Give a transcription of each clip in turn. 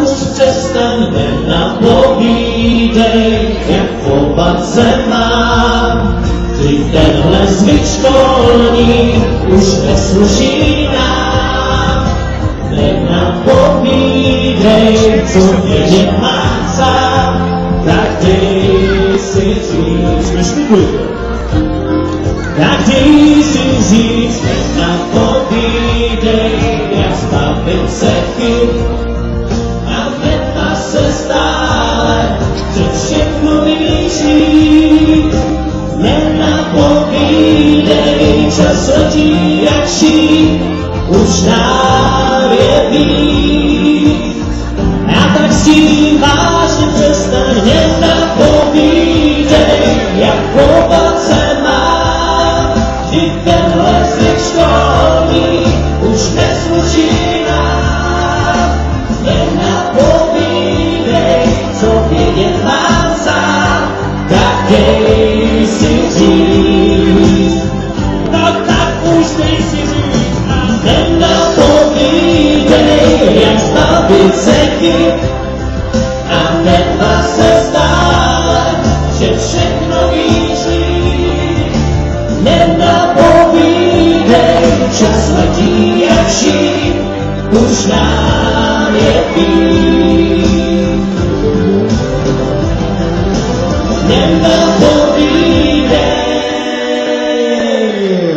už přestaň, nenapovídej, jak chovat se mám. Ty tenhle zvyk školní už nesluší nám. Nenapovídej, co vědět mám sám, tak dej si říct, tak dej si říct, nenapovídej, jak zbavit se chyb a věta se stále, že všechno víš líp. Nenapovídej, čas letí jak šíp, už nám je víc. A tak s tím vážně přestaň, nenapovídej, jak chovat se mám. Vždyť tenhle zvyk školní už nesluší nám. Nenapovídej, co vědět mám sám, tak dej si říct. No tak už dej si říct. Nenapovídej, jak zbavit se chyb a netva se stále, že všechno víš líp. Nenapovídej, čas letí jak šíp, už nám je víc. Nenapovídej.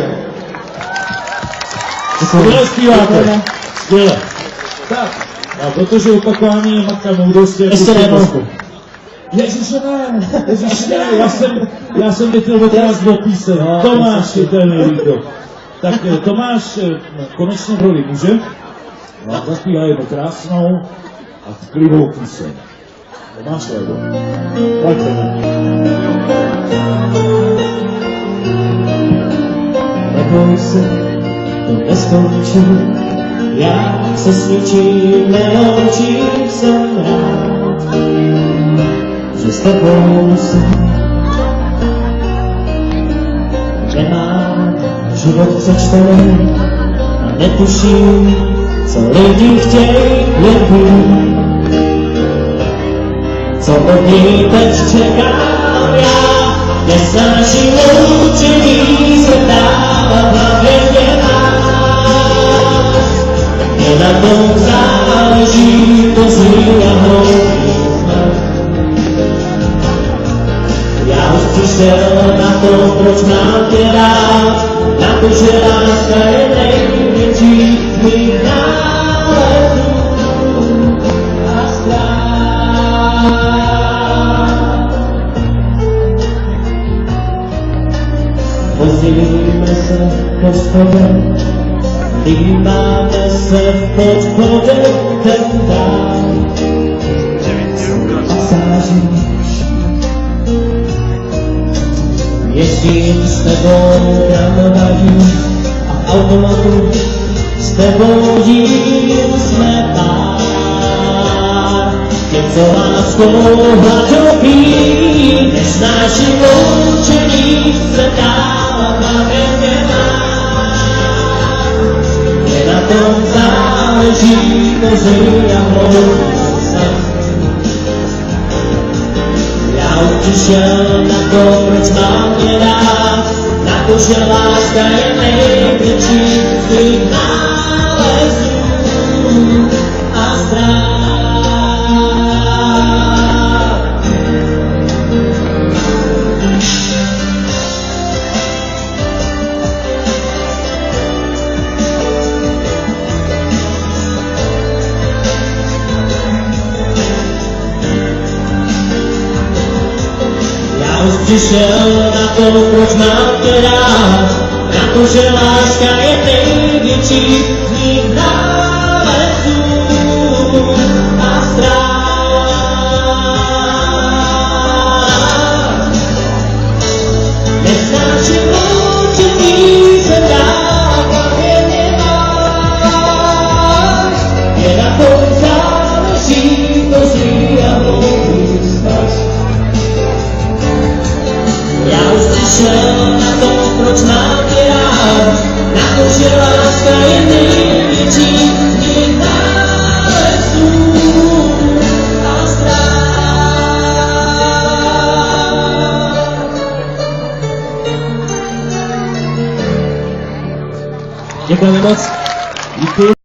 Skvěle zpíváte. Skvěle. Tak, a protože opakování je matka moudrosti. Ještě jednou. Ježiše ne, já jsem vytil od vás do píseň. Tomáš je ten Líko. Tak Tomáš konečně v roli muže. No, zaspívá jednu krásnou a tklivou píseň. Tomáš Lébo. Pojďte. Neboj se, to neskončí, já se s ničím neloučím, jsem rád, že s tebou jsem. Nemám život přečtený a netuším, co lidi chtějí vědět. Co od ní teď čekám já, nesnáším loučení, se dává v hlavě mě nás. Mě na tom záleží, to zní a hloupý snad. Já už přišel na to, proč mám tě rád, na to, že láska je největší z mých nálezů a strach. Vozíme se hospodem, líbáme se v podchodě, ten dál záříš. Jezdím s tebou tramvají a v automatu s tebou jím jsme pár. Jen co láskou hladový, nesnáším loučení, se dál v hlavě mě máš. Mě na tom záleží, to zní a hloupý sen. Já už přišel na to, proč mám tě rád, na to, že láska je největší z mých nálezů a strach. Přišel na to, proč mám tě rád, na to, že láska je největší z mých nálezů a strach. Nesnáším loučení, se dává mě nemáš. Je na tom záleží, to zní a hloupý vztah. Já už přišel na to, proč mám tě rád, na to, že láska je největší Děkujeme moc. Díky.